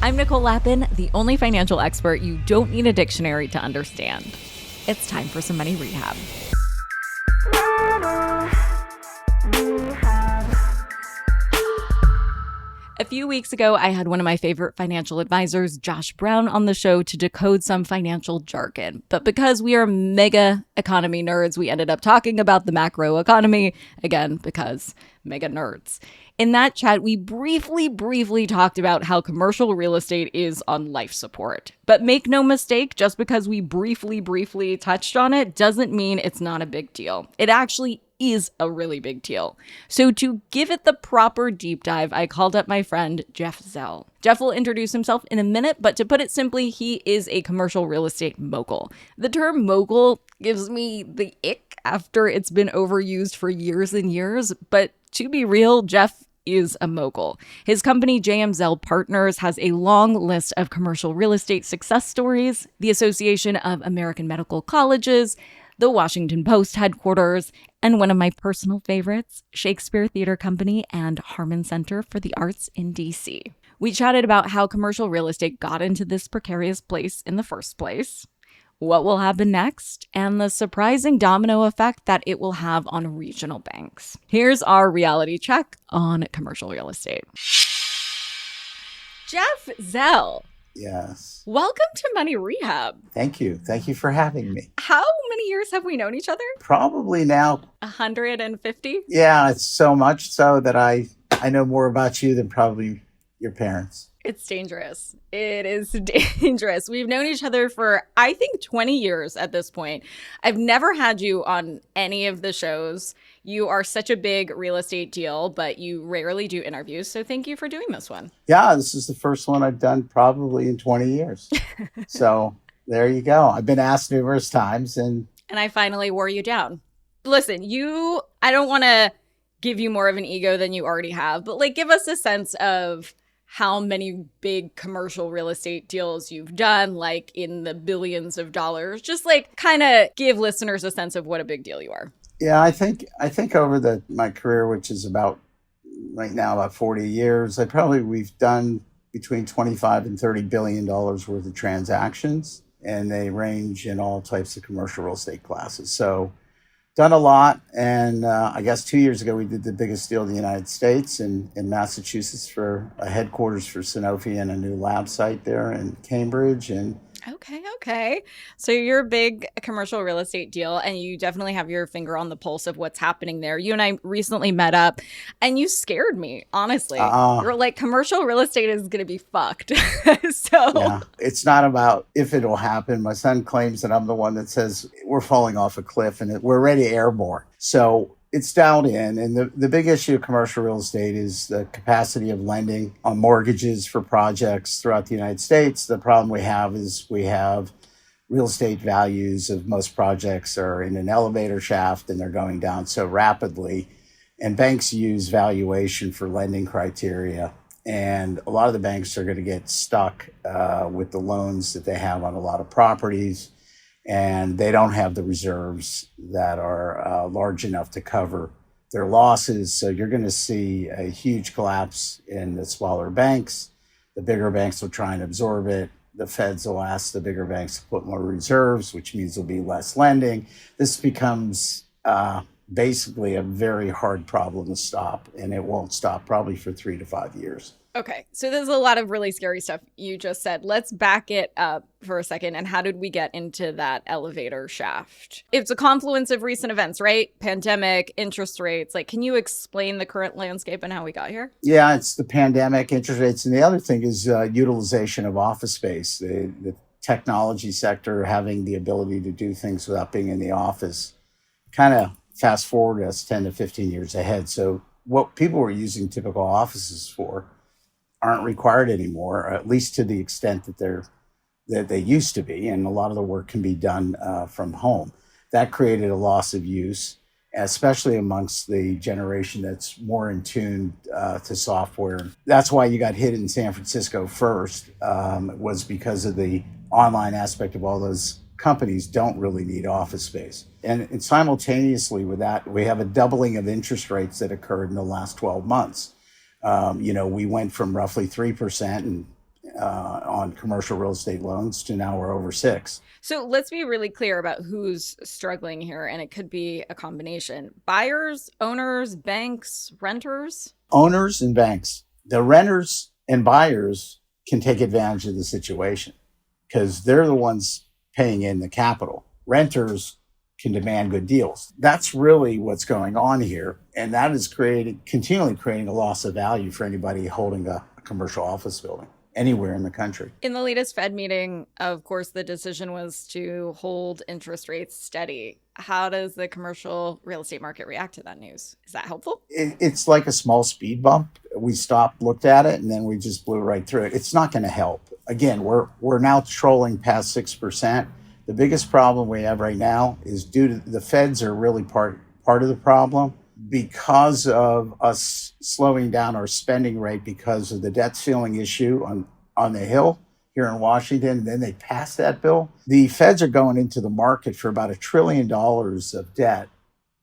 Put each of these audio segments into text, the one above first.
I'm Nicole Lappin, the only financial expert you don't need a dictionary to understand. It's time for some money rehab. A few weeks ago, I had one of my favorite financial advisors, Josh Brown, on the show to decode some financial jargon. But because we are mega economy nerds, we ended up talking about the macro economy, again, because mega nerds. In that chat, we briefly talked about how commercial real estate is on life support. But make no mistake, just because we briefly touched on it doesn't mean it's not a big deal. It actually is a really big deal. So to give it the proper deep dive, I called up my friend, Jeff Zell. Jeff will introduce himself in a minute, but to put it simply, he is a commercial real estate mogul. The term mogul gives me the ick after it's been overused for years and years, but to be real, Jeff is a mogul. His company, Jeff Zell Partners, has a long list of commercial real estate success stories, the Association of American Medical Colleges, the Washington Post headquarters, and one of my personal favorites, Shakespeare Theater Company and Harmon Center for the Arts in D.C. We chatted about how commercial real estate got into this precarious place in the first place, what will happen next, and the surprising domino effect that it will have on regional banks. Here's our reality check on commercial real estate. Jeff Zell. Yes. Welcome to Money Rehab. Thank you. Thank you for having me. How many years have we known each other? Probably now 150? Yeah, it's so much so that I know more about you than probably your parents. It's dangerous. It is dangerous. We've known each other for, I think, 20 years at this point. I've never had you on any of the shows. You are such a big real estate deal, but you rarely do interviews. So thank you for doing this one. Yeah, this is the first one I've done probably in 20 years. So there you go. I've been asked numerous times. And I finally wore you down. Listen, I don't want to give you more of an ego than you already have, but give us a sense of how many big commercial real estate deals you've done, in the billions of dollars. Just kind of give listeners a sense of what a big deal you are. Yeah, I think over my career, which is about 40 years, we've done between 25 and $30 billion worth of transactions, and they range in all types of commercial real estate classes. So done a lot. And I guess 2 years ago, we did the biggest deal in the United States in Massachusetts for a headquarters for Sanofi and a new lab site there in Cambridge. And Okay. So you're a big commercial real estate deal, and you definitely have your finger on the pulse of what's happening there. You and I recently met up, and you scared me, honestly. You're like, commercial real estate is going to be fucked. Yeah, it's not about if it'll happen. My son claims that I'm the one that says we're falling off a cliff and we're already airborne. So it's dialed in. And the big issue of commercial real estate is the capacity of lending on mortgages for projects throughout the United States. The problem we have is we have real estate values of most projects are in an elevator shaft and they're going down so rapidly. And banks use valuation for lending criteria. And a lot of the banks are going to get stuck with the loans that they have on a lot of properties. And they don't have the reserves that are large enough to cover their losses. So you're going to see a huge collapse in the smaller banks. The bigger banks will try and absorb it. The feds will ask the bigger banks to put more reserves, which means there'll be less lending. This becomes basically a very hard problem to stop, and it won't stop probably for 3 to 5 years. Okay, so there's a lot of really scary stuff you just said. Let's back it up for a second. And how did we get into that elevator shaft? It's a confluence of recent events, right? Pandemic, interest rates. Can you explain the current landscape and how we got here? Yeah, it's the pandemic, interest rates. And the other thing is utilization of office space. The technology sector having the ability to do things without being in the office kind of fast forward us 10 to 15 years ahead. So what people were using typical offices for aren't required anymore, or at least to the extent that they used to be. And a lot of the work can be done from home. That created a loss of use, especially amongst the generation that's more in tune to software. That's why you got hit in San Francisco first, was because of the online aspect of all those companies don't really need office space. And simultaneously with that, we have a doubling of interest rates that occurred in the last 12 months. We went from roughly 3% on commercial real estate loans to now we're over 6. So let's be really clear about who's struggling here. And it could be a combination: buyers, owners, banks, renters. Owners and banks. The renters and buyers can take advantage of the situation because they're the ones paying in the capital. Renters can demand good deals. That's really what's going on here. And that is continually creating a loss of value for anybody holding a commercial office building anywhere in the country. In the latest Fed meeting, of course, the decision was to hold interest rates steady. How does the commercial real estate market react to that news? Is that helpful? It's like a small speed bump. We stopped, looked at it, and then we just blew right through it. It's not going to help. Again, we're now trolling past 6%. The biggest problem we have right now is due to the Feds are really part of the problem because of us slowing down our spending rate because of the debt ceiling issue on the Hill here in Washington. And then they passed that bill. The Feds are going into the market for about $1 trillion of debt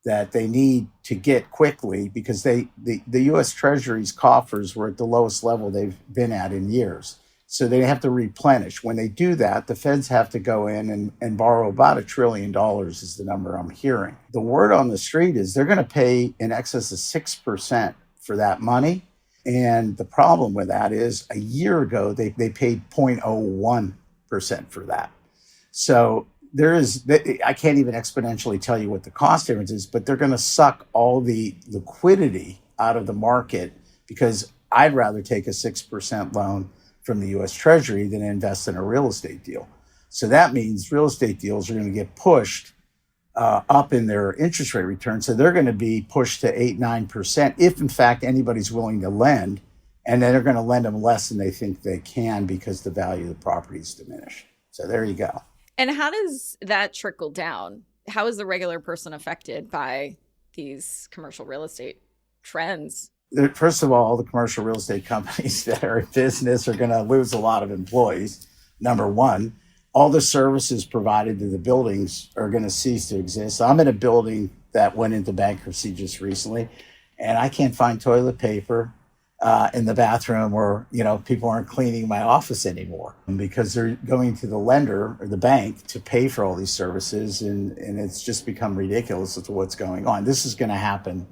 that they need to get quickly because the U.S. Treasury's coffers were at the lowest level they've been at in years. So they have to replenish. When they do that, the Feds have to go in and borrow about $1 trillion is the number I'm hearing. The word on the street is they're going to pay in excess of 6% for that money. And the problem with that is a year ago, they paid 0.01% for that. So I can't even exponentially tell you what the cost difference is, but they're going to suck all the liquidity out of the market because I'd rather take a 6% loan from the U.S. Treasury than invest in a real estate deal. So that means real estate deals are going to get pushed up in their interest rate return. So they're going to be pushed to 8-9% if, in fact, anybody's willing to lend. And then they're going to lend them less than they think they can because the value of the property is diminished. So there you go. And how does that trickle down? How is the regular person affected by these commercial real estate trends? First of all, the commercial real estate companies that are in business are going to lose a lot of employees. Number one, all the services provided to the buildings are going to cease to exist. I'm in a building that went into bankruptcy just recently, and I can't find toilet paper in the bathroom, or people aren't cleaning my office anymore because they're going to the lender or the bank to pay for all these services, and it's just become ridiculous as to what's going on. This is going to happen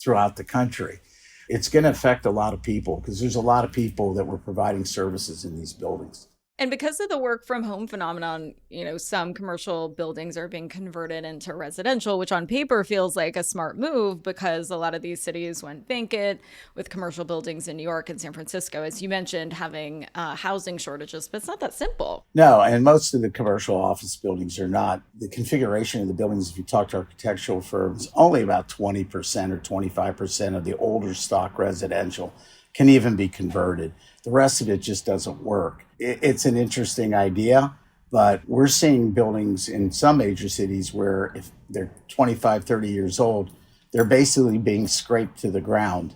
throughout the country. It's going to affect a lot of people because there's a lot of people that were providing services in these buildings. And because of the work from home phenomenon, some commercial buildings are being converted into residential, which on paper feels like a smart move because a lot of these cities went vacant with commercial buildings in New York and San Francisco, as you mentioned, having housing shortages. But it's not that simple. No, and most of the commercial office buildings are not. The configuration of the buildings, if you talk to architectural firms, only about 20% or 25% of the older stock residential can even be converted. The rest of it just doesn't work. It's an interesting idea, but we're seeing buildings in some major cities where if they're 25, 30 years old, they're basically being scraped to the ground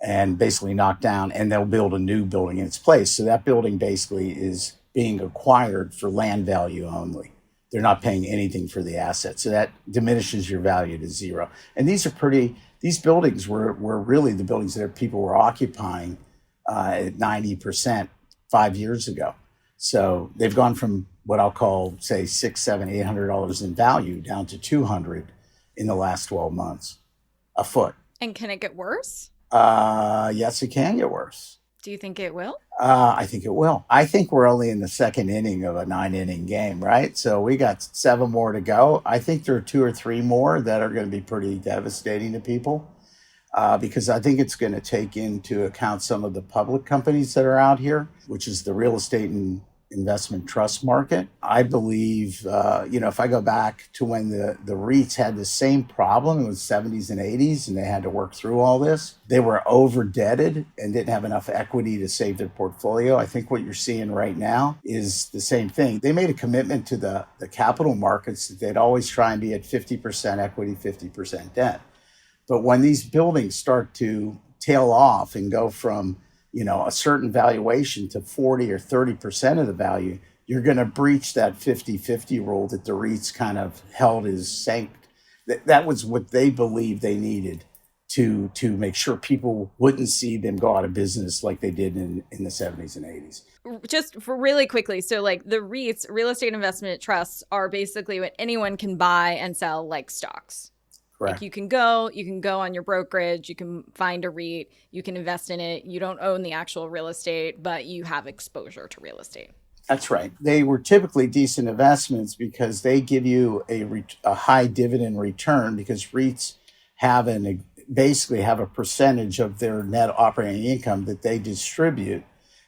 and basically knocked down, and they'll build a new building in its place. So that building basically is being acquired for land value only. They're not paying anything for the asset. So that diminishes your value to zero. And these buildings were really the buildings that people were occupying at 90% 5 years ago. So they've gone from what I'll call, say, $600, $700, $800 in value down to $200 in the last 12 months a foot. And can it get worse? Yes, it can get worse. Do you think it will? I think it will. I think we're only in the second inning of a 9-inning game, right? So we got 7 more to go. I think there are 2 or 3 more that are going to be pretty devastating to people because I think it's going to take into account some of the public companies that are out here, which is the real estate and investment trust market. I believe, if I go back to when the REITs had the same problem in the 70s and 80s and they had to work through all this, they were over-debted and didn't have enough equity to save their portfolio. I think what you're seeing right now is the same thing. They made a commitment to the capital markets that they'd always try and be at 50% equity, 50% debt. But when these buildings start to tail off and go from a certain valuation to 40 or 30% of the value, you're going to breach that 50-50 rule that the REITs kind of held as sanct. That was what they believed they needed to make sure people wouldn't see them go out of business like they did in the 70s and 80s. Just for really quickly, so like the REITs, real estate investment trusts, are basically what anyone can buy and sell like stocks. Correct. Like you can go on your brokerage, you can find a REIT, you can invest in it. You don't own the actual real estate, but you have exposure to real estate. That's right. They were typically decent investments because they give you a high dividend return, because REITs basically have a percentage of their net operating income that they distribute.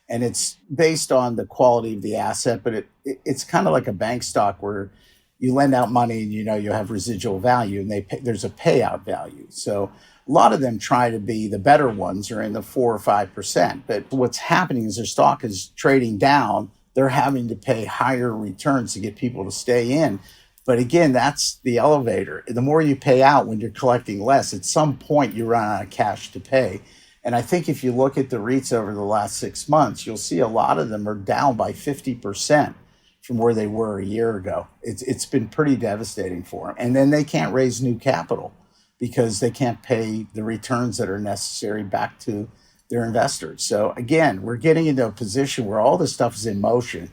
And it's based on the quality of the asset, but it's kind of like a bank stock where you lend out money and you have residual value, and there's a payout value. So a lot of them try to be the better ones, are in the 4 or 5%. But what's happening is their stock is trading down. They're having to pay higher returns to get people to stay in. But again, that's the elevator. The more you pay out when you're collecting less, at some point you run out of cash to pay. And I think if you look at the REITs over the last 6 months, you'll see a lot of them are down by 50% from where they were a year ago. It's been pretty devastating for them. And then they can't raise new capital because they can't pay the returns that are necessary back to their investors. So again, we're getting into a position where all this stuff is in motion.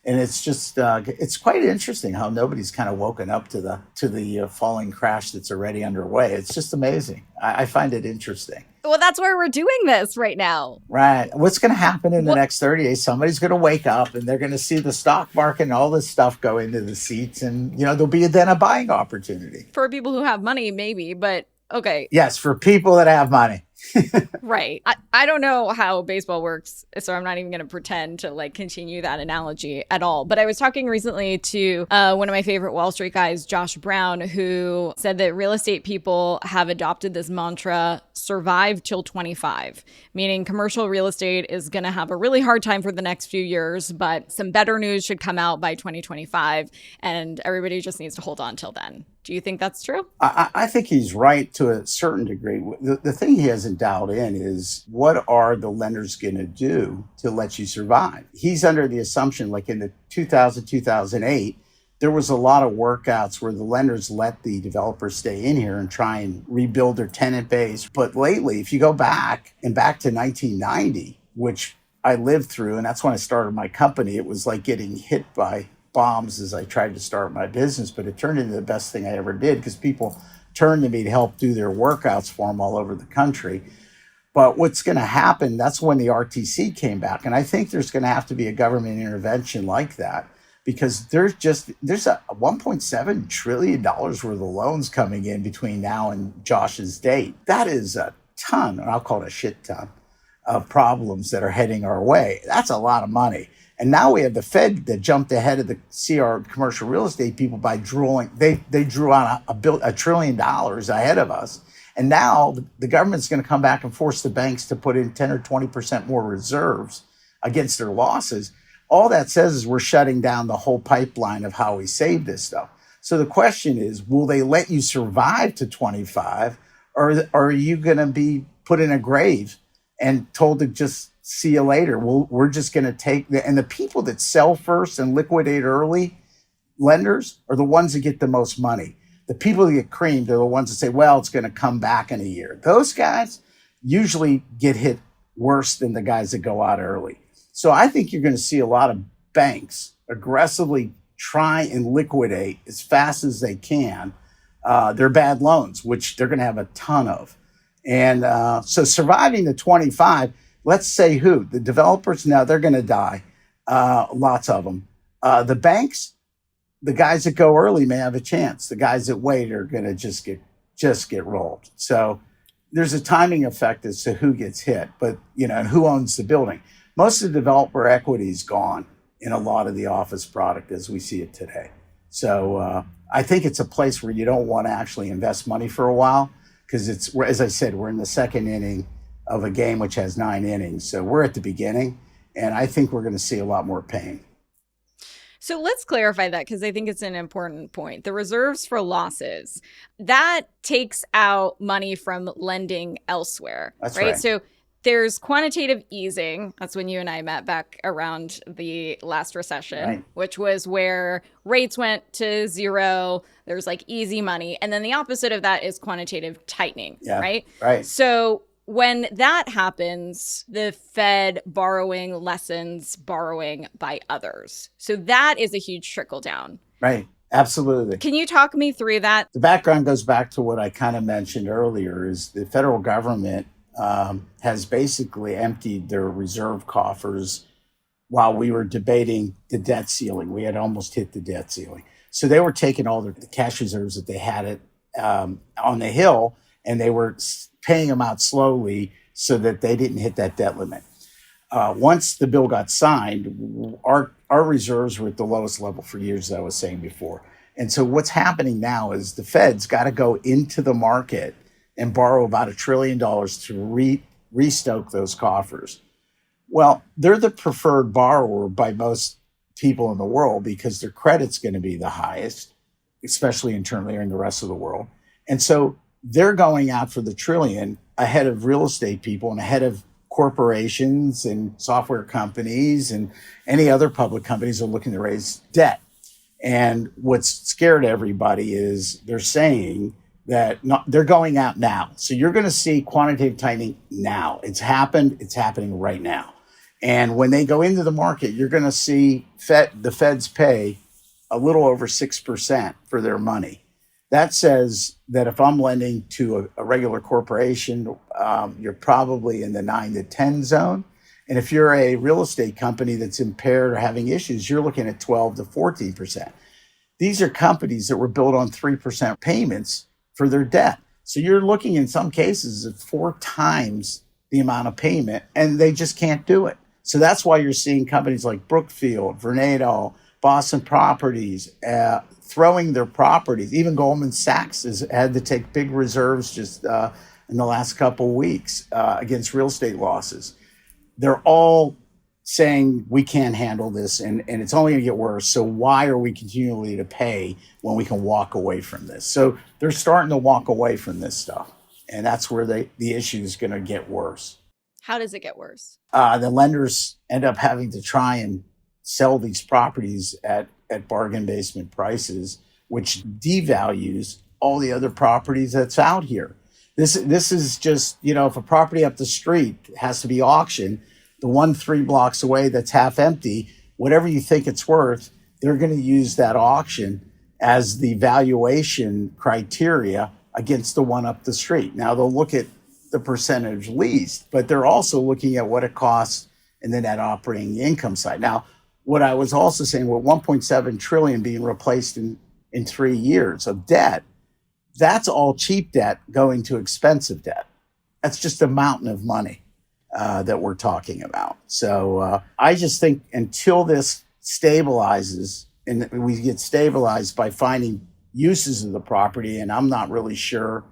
And it's just, it's quite interesting how nobody's kind of woken up to the falling crash that's already underway. It's just amazing. I find it interesting. Well, that's why we're doing this right now. Right. What's going to happen in the next 30 days? Somebody's going to wake up and they're going to see the stock market and all this stuff go into the seats. And, there'll be then a buying opportunity. For people who have money, maybe, but okay. Yes, for people that have money. Right. I don't know how baseball works, so I'm not even going to pretend to continue that analogy at all. But I was talking recently to one of my favorite Wall Street guys, Josh Brown, who said that real estate people have adopted this mantra, survive till 25, meaning commercial real estate is going to have a really hard time for the next few years, but some better news should come out by 2025, and everybody just needs to hold on till then. Do you think that's true? I think he's right to a certain degree. The thing he hasn't dialed in is, what are the lenders going to do to let you survive? He's under the assumption, like in the 2008, there was a lot of workouts where the lenders let the developers stay in here and try and rebuild their tenant base. But lately, if you go back to 1990, which I lived through, and that's when I started my company, it was like getting hit by bombs as I tried to start my business, but it turned into the best thing I ever did, because people turned to me to help do their workouts for them all over the country. But what's going to happen, that's when the RTC came back. And I think there's going to have to be a government intervention like that, because there's a $1.7 trillion worth of loans coming in between now and Josh's date. That is a ton, and I'll call it a shit ton, of problems that are heading our way. That's a lot of money. And now we have the Fed that jumped ahead of the CR commercial real estate people by they drew on $1 trillion ahead of us. And now the government's going to come back and force the banks to put in 10 or 20% more reserves against their losses. All that says is we're shutting down the whole pipeline of how we save this stuff. So the question is, will they let you survive to 25, or are you going to be put in a grave and told to just see you later? We're just going to take and the people that sell first and liquidate early, lenders, are the ones that get the most money. The people that get creamed are the ones that say, well, it's going to come back in a year. Those guys usually get hit worse than the guys that go out early. So I think you're going to see a lot of banks aggressively try and liquidate as fast as they can their bad loans, which they're going to have a ton of. And so surviving the 25, let's say the developers, now they're going to die, lots of them. The banks, the guys that go early may have a chance. The guys that wait are going to just get rolled. So there's a timing effect as to who gets hit, but and who owns the building. Most of the developer equity is gone in a lot of the office product as we see it today. So I think it's a place where you don't want to actually invest money for a while, because as I said, we're in the second inning of a game which has 9 innings. So we're at the beginning, and I think we're going to see a lot more pain. So let's clarify that, because I think it's an important point. The reserves for losses, that takes out money from lending elsewhere. That's right. So There's quantitative easing. That's when you and I met back around the last recession, Right. which was where rates went to zero. There's like easy money. And then the opposite of that is quantitative tightening, Yeah. right? Right. So when that happens, the Fed borrowing lessens borrowing by others. So that is a huge trickle down. Right. Absolutely. Can you talk me through that? The background goes back to what I kind of mentioned earlier is the federal government has basically emptied their reserve coffers while we were debating the debt ceiling. We had almost hit the debt ceiling. So they were taking all the cash reserves that they had on the Hill, and they were paying them out slowly so that they didn't hit that debt limit. Once the bill got signed, our reserves were at the lowest level for years, as I was saying before. And so what's happening now is the Fed's got to go into the market and borrow about $1 trillion to restoke those coffers. Well, they're the preferred borrower by most people in the world because their credit's going to be the highest, especially internally or in the rest of the world. And so they're going out for the trillion ahead of real estate people and ahead of corporations and software companies and any other public companies are looking to raise debt. And what's scared everybody is they're saying that they're going out now. So you're going to see quantitative tightening now. It's happened. It's happening right now. And when they go into the market, you're going to see the Feds pay a little over 6% for their money. That says that if I'm lending to a regular corporation, you're probably in the 9 to 10 zone. And if you're a real estate company that's impaired or having issues, you're looking at 12 to 14%. These are companies that were built on 3% payments for their debt. So you're looking in some cases at 4 times the amount of payment, and they just can't do it. So that's why you're seeing companies like Brookfield, Vornado, Boston Properties, throwing their properties. Even Goldman Sachs has had to take big reserves just in the last couple of weeks against real estate losses. They're all saying we can't handle this and it's only going to get worse. So why are we continually to pay when we can walk away from this? So they're starting to walk away from this stuff. And that's where the issue is going to get worse. How does it get worse? The lenders end up having to try and sell these properties at bargain basement prices, which devalues all the other properties that's out here. This is just, if a property up the street has to be auctioned, the one 3 blocks away that's half empty, whatever you think it's worth, they're going to use that auction as the valuation criteria against the one up the street. Now they'll look at the percentage leased, but they're also looking at what it costs in the net operating income side. Now, what I was also saying, with 1.7 trillion being replaced in 3 years of debt, that's all cheap debt going to expensive debt. That's just a mountain of money that we're talking about. So I just think until this stabilizes and we get stabilized by finding uses of the property, and I'm not really sure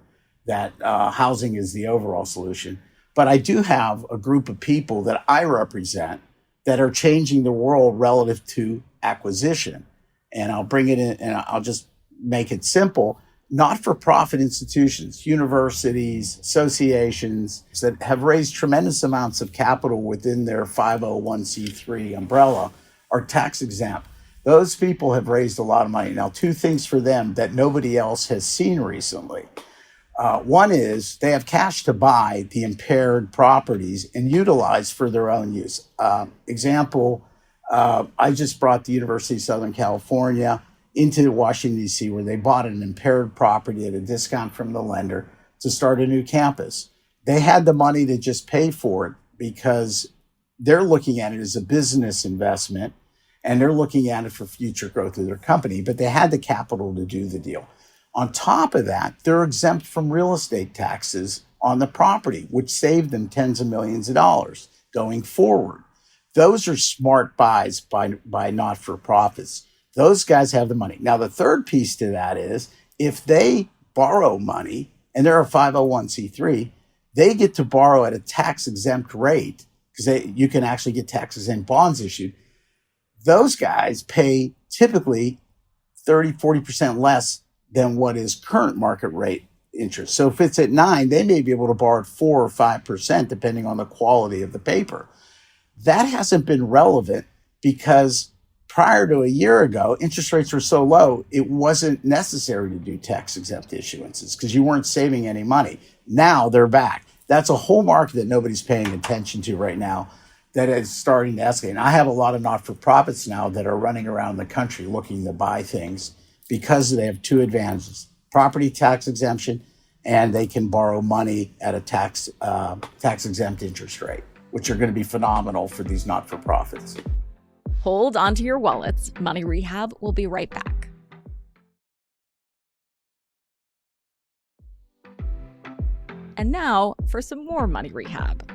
that housing is the overall solution, but I do have a group of people that I represent that are changing the world relative to acquisition. And I'll bring it in and I'll just make it simple. Not-for-profit institutions, universities, associations that have raised tremendous amounts of capital within their 501c3 umbrella are tax exempt. Those people have raised a lot of money. Now, 2 things for them that nobody else has seen recently. One is they have cash to buy the impaired properties and utilize for their own use. Example, I just brought the University of Southern California into Washington, D.C., where they bought an impaired property at a discount from the lender to start a new campus. They had the money to just pay for it because they're looking at it as a business investment and they're looking at it for future growth of their company, but they had the capital to do the deal. On top of that, they're exempt from real estate taxes on the property, which saved them tens of millions of dollars going forward. Those are smart buys by not-for-profits. Those guys have the money. Now, the third piece to that is if they borrow money and they're a 501c3, they get to borrow at a tax-exempt rate because you can actually get tax-exempt bonds issued. Those guys pay typically 30, 40% less than what is current market rate interest. So if it's at 9, they may be able to borrow at 4 or 5%, depending on the quality of the paper. That hasn't been relevant because prior to a year ago, interest rates were so low, it wasn't necessary to do tax-exempt issuances because you weren't saving any money. Now they're back. That's a whole market that nobody's paying attention to right now that is starting to escalate. And I have a lot of not-for-profits now that are running around the country looking to buy things because they have two advantages: property tax exemption, and they can borrow money at a tax-exempt interest rate, which are going to be phenomenal for these not-for-profits. Hold onto your wallets. Money Rehab will be right back. And now for some more Money Rehab.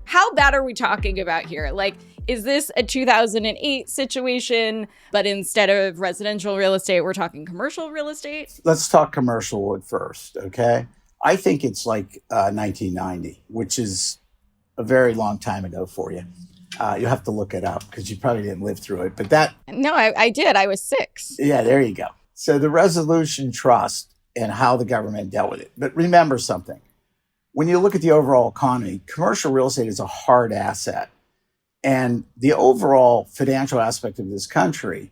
How bad are we talking about here? Like, is this a 2008 situation, but instead of residential real estate, we're talking commercial real estate? Let's talk commercial at first, okay? I think it's like 1990, which is a very long time ago for you. You'll have to look it up because you probably didn't live through it. But that... No, I did. I was 6. Yeah, there you go. So the Resolution Trust and how the government dealt with it. But remember something. When you look at the overall economy, commercial real estate is a hard asset. And the overall financial aspect of this country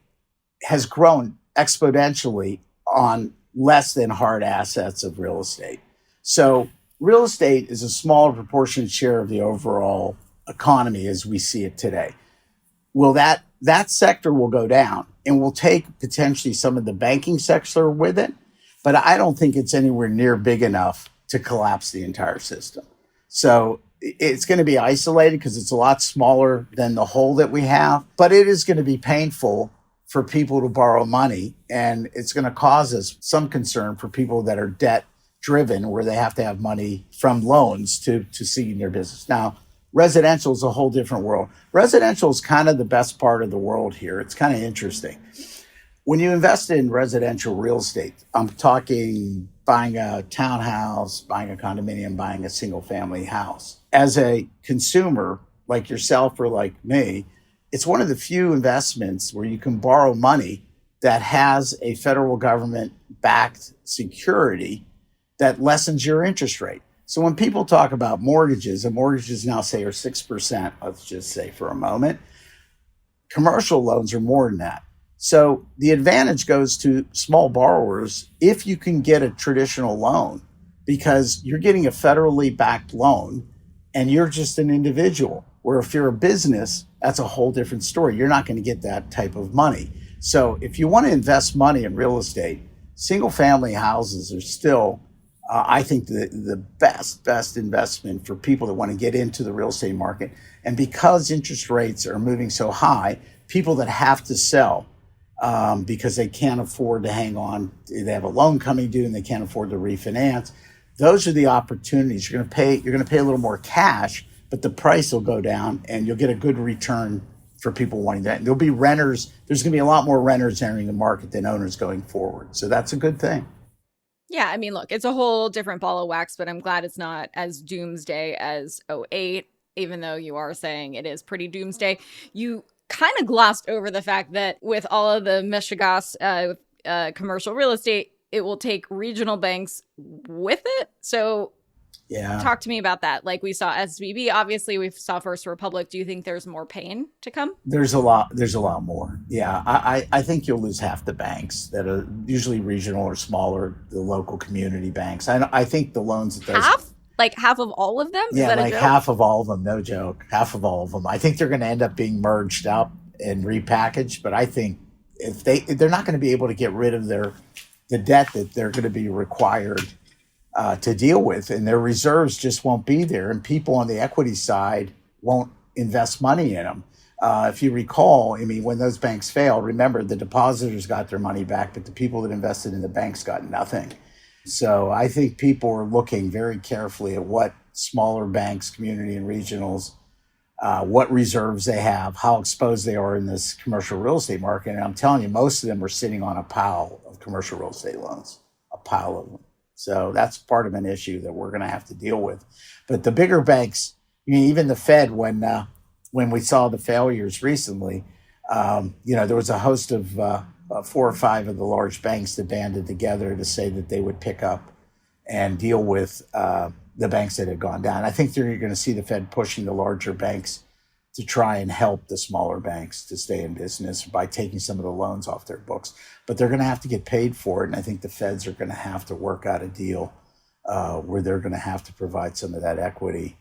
has grown exponentially on less than hard assets of real estate. So real estate is a smaller proportionate share of the overall economy as we see it today. Well, that sector will go down and will take potentially some of the banking sector with it, but I don't think it's anywhere near big enough to collapse the entire system. So it's going to be isolated because it's a lot smaller than the whole that we have, but it is going to be painful for people to borrow money, and it's going to cause us some concern for people that are debt driven, where they have to have money from loans to succeed in their business. Now, residential is a whole different world. Residential is kind of the best part of the world here. It's kind of interesting. When you invest in residential real estate, I'm talking buying a townhouse, buying a condominium, buying a single family house. As a consumer like yourself or like me, it's one of the few investments where you can borrow money that has a federal government backed security that lessens your interest rate. So when people talk about mortgages, and mortgages now say are 6%, let's just say for a moment, commercial loans are more than that. So the advantage goes to small borrowers if you can get a traditional loan, because you're getting a federally backed loan and you're just an individual. Where if you're a business, that's a whole different story. You're not going to get that type of money. So if you want to invest money in real estate, single family houses are still, I think, the best investment for people that want to get into the real estate market. And because interest rates are moving so high, people that have to sell because they can't afford to hang on, they have a loan coming due and they can't afford to refinance, those are the opportunities. You're going to pay a little more cash, but the price will go down and you'll get a good return for people wanting that. And there'll be renters. There's going to be a lot more renters entering the market than owners going forward. So that's a good thing. Yeah, I mean, look, it's a whole different ball of wax, but I'm glad it's not as doomsday as '08, even though you are saying it is pretty doomsday. You kind of glossed over the fact that with all of the Michigas commercial real estate, it will take regional banks with it. So yeah, talk to me about that. Like we saw SVB, obviously we saw First Republic. Do you think there's more pain to come? There's a lot more. Yeah, I think you'll lose half the banks that are usually regional or smaller, the local community banks. I think the loans that those... Half of all of them? Yeah, like half of all of them, no joke. Half of all of them. I think they're going to end up being merged up and repackaged, but I think if they're not going to be able to get rid of the debt that they're going to be required to deal with, and their reserves just won't be there, and people on the equity side won't invest money in them. If you recall, I mean, when those banks failed, remember the depositors got their money back, but the people that invested in the banks got nothing. So I think people are looking very carefully at what smaller banks, community and regionals, what reserves they have, how exposed they are in this commercial real estate market. And I'm telling you, most of them are sitting on a pile of commercial real estate loans, a pile of them. So that's part of an issue that we're going to have to deal with. But the bigger banks, I mean, even the Fed, when we saw the failures recently, there was a host of 4 or 5 of the large banks that banded together to say that they would pick up and deal with the banks that had gone down. I think you're going to see the Fed pushing the larger banks to try and help the smaller banks to stay in business by taking some of the loans off their books. But they're going to have to get paid for it. And I think the Feds are going to have to work out a deal where they're going to have to provide some of that equity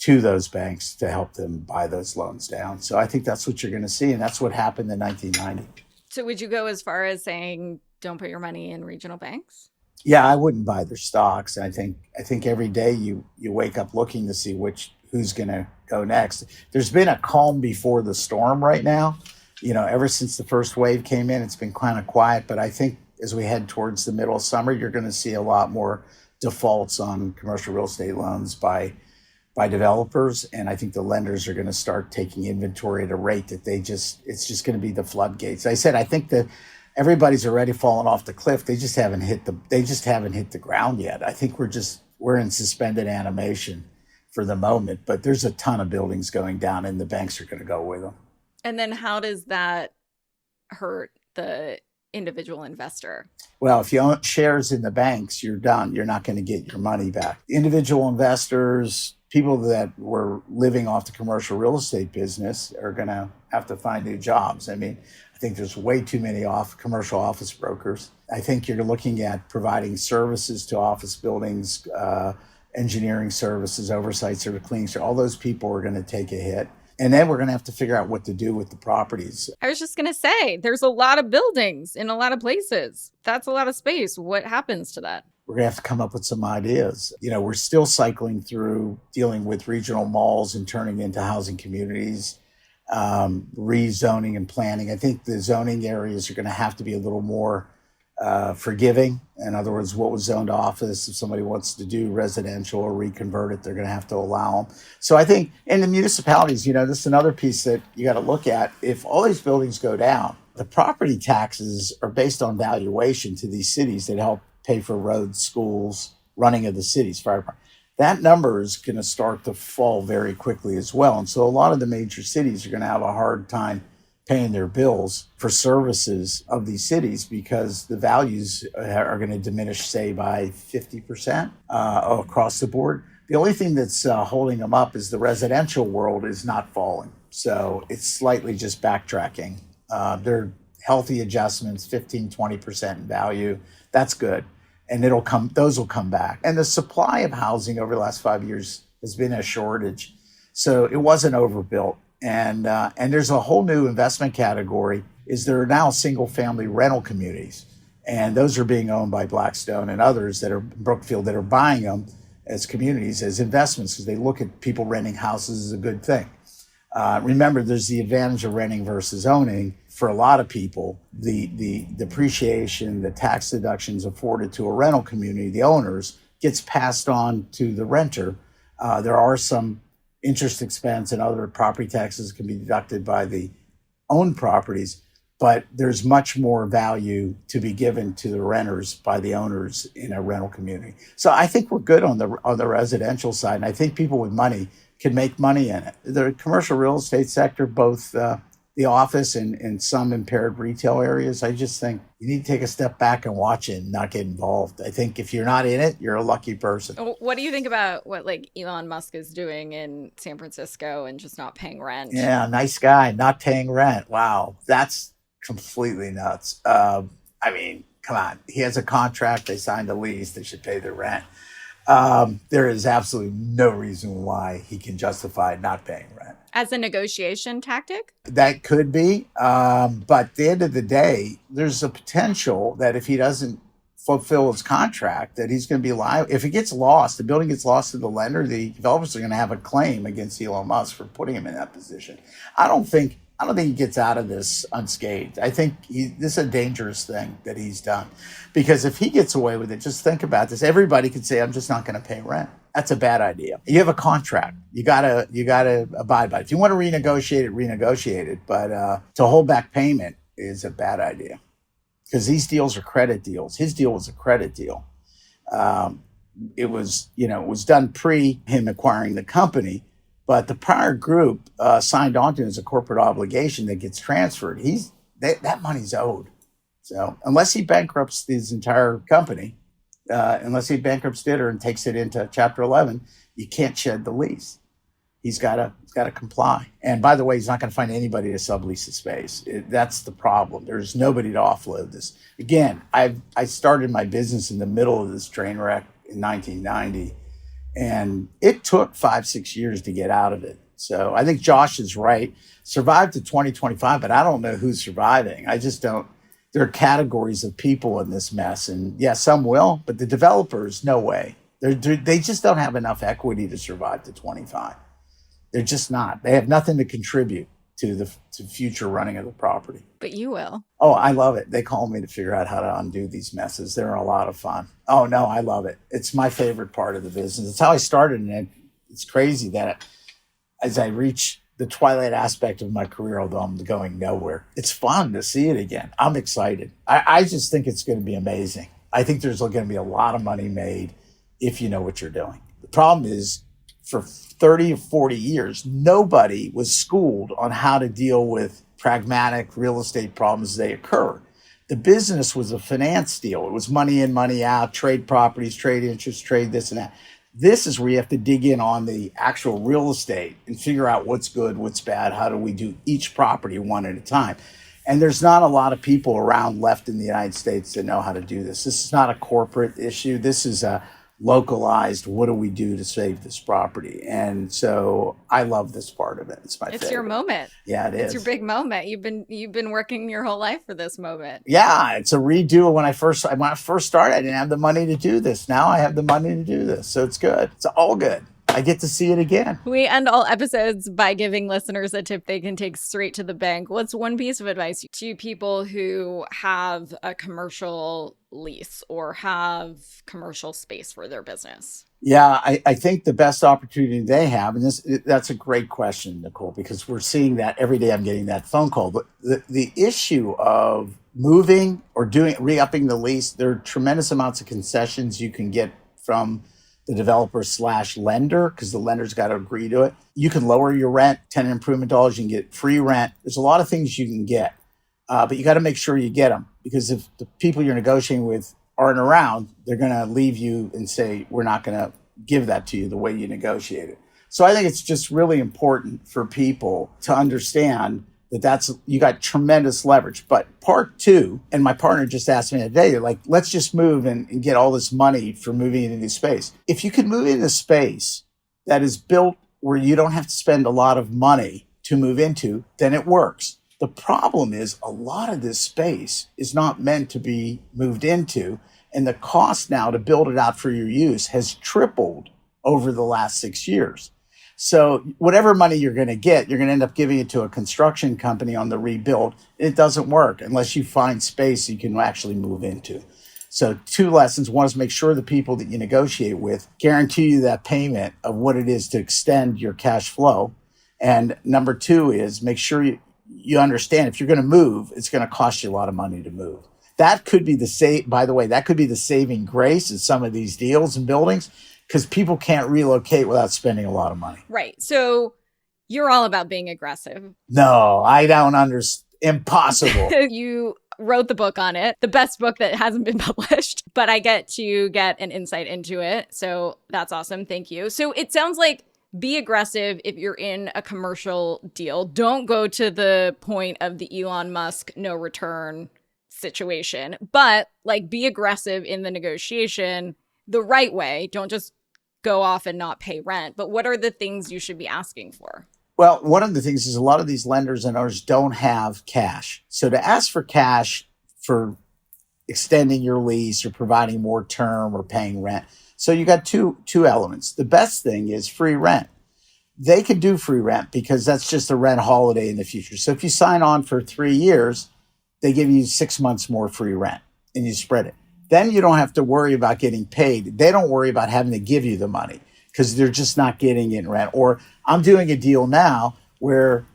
to those banks to help them buy those loans down. So I think that's what you're going to see. And that's what happened in 1990. So would you go as far as saying, don't put your money in regional banks? Yeah, I wouldn't buy their stocks. I think every day you wake up looking to see who's going to go next. There's been a calm before the storm right now. Ever since the first wave came in, it's been kind of quiet. But I think as we head towards the middle of summer, you're going to see a lot more defaults on commercial real estate loans by developers. And I think the lenders are going to start taking inventory at a rate that it's just going to be the floodgates. I said, I think that everybody's already fallen off the cliff. They just haven't hit the ground yet. I think we're in suspended animation for the moment, but there's a ton of buildings going down and the banks are going to go with them. And then how does that hurt the individual investor? Well, if you own shares in the banks, you're done. You're not going to get your money back. Individual investors, people that were living off the commercial real estate business are going to have to find new jobs. I mean, I think there's way too many commercial office brokers. I think you're looking at providing services to office buildings, engineering services, oversight service, cleaning. All those people are going to take a hit. And then we're going to have to figure out what to do with the properties. I was just going to say, there's a lot of buildings in a lot of places. That's a lot of space. What happens to that? We're going to have to come up with some ideas. We're still cycling through dealing with regional malls and turning into housing communities, rezoning and planning. I think the zoning areas are going to have to be a little more forgiving. In other words, what was zoned office, if somebody wants to do residential or reconvert it, they're going to have to allow them. So I think in the municipalities, this is another piece that you got to look at. If all these buildings go down, the property taxes are based on valuation to these cities that help pay for roads, schools, running of the cities, fire department. That number is going to start to fall very quickly as well. And so a lot of the major cities are going to have a hard time paying their bills for services of these cities because the values are going to diminish, say, by 50% across the board. The only thing that's holding them up is the residential world is not falling. So it's slightly just backtracking. They're healthy adjustments, 15, 20% in value. That's good. And those will come back. And the supply of housing over the last 5 years has been a shortage. So it wasn't overbuilt. And there's a whole new investment category is there are now single family rental communities. And those are being owned by Blackstone and others that are Brookfield that are buying them as communities, as investments, because they look at people renting houses as a good thing. Remember, there's the advantage of renting versus owning. For a lot of people, the depreciation, the tax deductions afforded to a rental community, the owners, gets passed on to the renter. There are some interest expense and other property taxes can be deducted by the owned properties, but there's much more value to be given to the renters by the owners in a rental community. So I think we're good on the residential side, and I think people with money can make money in it. The commercial real estate sector, both the office and some impaired retail areas, I just think you need to take a step back and watch it and not get involved. I think if you're not in it, you're a lucky person. What do you think about what Elon Musk is doing in San Francisco and just not paying rent? Yeah, nice guy, not paying rent. Wow, that's completely nuts. I mean, come on. He has a contract. They signed a lease. They should pay their rent. There is absolutely no reason why he can justify not paying rent. As a negotiation tactic? That could be. But at the end of the day, there's a potential that if he doesn't fulfill his contract, that he's going to be liable. If it gets lost, the building gets lost to the lender, the developers are going to have a claim against Elon Musk for putting him in that position. I don't think he gets out of this unscathed. I think this is a dangerous thing that he's done. Because if he gets away with it, just think about this. Everybody could say, I'm just not going to pay rent. That's a bad idea. You have a contract. You gotta abide by it. If you want to renegotiate it. But to hold back payment is a bad idea. Because these deals are credit deals. His deal was a credit deal. It was done pre him acquiring the company. But the prior group signed on to it as a corporate obligation that gets transferred. That money's owed. So unless he bankrupts his entire company, unless he bankrupts debtor and takes it into Chapter 11, you can't shed the lease. He's got to comply. And by the way, he's not going to find anybody to sublease the space. That's the problem. There's nobody to offload this. Again, I started my business in the middle of this train wreck in 1990, and it took 5-6 years to get out of it. So I think Josh is right. Survived to 2025, but I don't know who's surviving. I just don't. There are categories of people in this mess, and yeah, some will, but the developers, no way. They just don't have enough equity to survive to 25. They're just not. They have nothing to contribute to future running of the property. But you will. Oh, I love it. They call me to figure out how to undo these messes. They're a lot of fun. Oh, no, I love it. It's my favorite part of the business. It's how I started, and it's crazy that as I reach the twilight aspect of my career, although I'm going nowhere, it's fun to see it again. I'm excited. I just think it's going to be amazing. I think there's going to be a lot of money made if you know what you're doing. The problem is, for 30 or 40 years, nobody was schooled on how to deal with pragmatic real estate problems as they occur. The business was a finance deal. It was money in, money out, trade properties, trade interest, trade this and that. This is where you have to dig in on the actual real estate and figure out what's good, what's bad, how do we do each property one at a time. And there's not a lot of people around left in the United States that know how to do this. This is not a corporate issue. This is a localized, what do we do to save this property? And so I love this part of it. It's my favorite. Your moment. Yeah, it is. It's your big moment. You've been working your whole life for this moment. Yeah, it's a redo. When I first started, I didn't have the money to do this. Now I have the money to do this. So it's good. It's all good. I get to see it again. We end all episodes by giving listeners a tip they can take straight to the bank. What's one piece of advice to people who have a commercial lease or have commercial space for their business? Yeah, I think the best opportunity they have, and that's a great question, Nicole, because we're seeing that every day. I'm getting that phone call. But the issue of moving or re-upping the lease, there are tremendous amounts of concessions you can get from the developer/lender, because the lender's got to agree to it. You can lower your rent, tenant improvement dollars, you can get free rent. There's a lot of things you can get, but you got to make sure you get them, because if the people you're negotiating with aren't around, they're going to leave you and say, we're not going to give that to you the way you negotiated. So I think it's just really important for people to understand that you got tremendous leverage. But part two, and my partner just asked me today, they're like, let's just move and get all this money for moving into new space. If you can move into space that is built where you don't have to spend a lot of money to move into, then it works. The problem is a lot of this space is not meant to be moved into, and the cost now to build it out for your use has tripled over the last 6 years. So whatever money you're going to get, you're going to end up giving it to a construction company on the rebuild. It doesn't work unless you find space you can actually move into. So 2 lessons. One is make sure the people that you negotiate with guarantee you that payment of what it is to extend your cash flow. And number 2 is make sure you understand if you're going to move, it's going to cost you a lot of money to move. That could be that could be the saving grace in some of these deals and buildings, because people can't relocate without spending a lot of money. Right. So you're all about being aggressive. No, I don't understand. Impossible. You wrote the book on it, the best book that hasn't been published, but I get to get an insight into it. So that's awesome. Thank you. So it sounds like be aggressive if you're in a commercial deal. Don't go to the point of the Elon Musk no return situation, but like be aggressive in the negotiation the right way. Don't just go off and not pay rent. But what are the things you should be asking for? Well, one of the things is a lot of these lenders and owners don't have cash. So to ask for cash for extending your lease or providing more term or paying rent. So you got two elements. The best thing is free rent. They can do free rent because that's just a rent holiday in the future. So if you sign on for 3 years, they give you 6 months more free rent and you spread it. Then you don't have to worry about getting paid. They don't worry about having to give you the money because they're just not getting it in rent. Or I'm doing a deal now where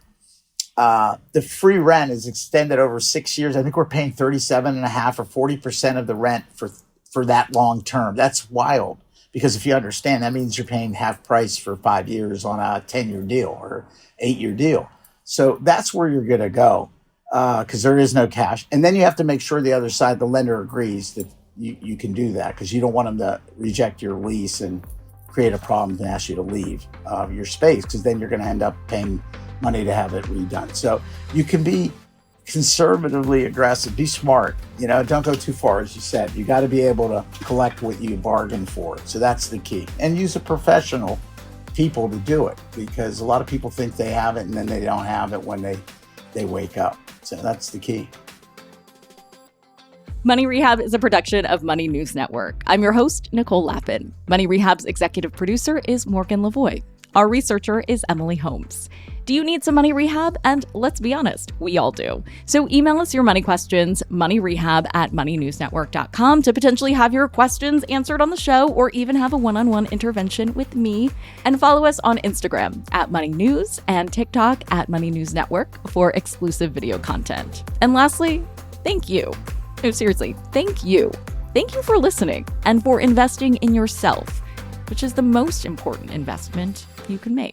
the free rent is extended over 6 years. I think we're paying 37.5 or 40% of the rent for that long term. That's wild, because if you understand, that means you're paying half price for 5 years on a 10-year deal or 8-year deal. So that's where you're going to go because there is no cash. And then you have to make sure the other side, the lender, agrees that you can do that because you don't want them to reject your lease and create a problem and ask you to leave your space, because then you're going to end up paying money to have it redone. So you can be conservatively aggressive, be smart, don't go too far. As you said, you got to be able to collect what you bargained for. So that's the key, and use a professional people to do it, because a lot of people think they have it and then they don't have it when they wake up. So that's the key. Money Rehab is a production of Money News Network. I'm your host, Nicole Lappin. Money Rehab's executive producer is Morgan Lavoie. Our researcher is Emily Holmes. Do you need some money rehab? And let's be honest, we all do. So email us your money questions, moneyrehab@moneynewsnetwork.com, to potentially have your questions answered on the show, or even have a one-on-one intervention with me. And follow us on Instagram @moneynews and TikTok @moneynewsnetwork for exclusive video content. And lastly, thank you. No, seriously, thank you. Thank you for listening and for investing in yourself, which is the most important investment you can make.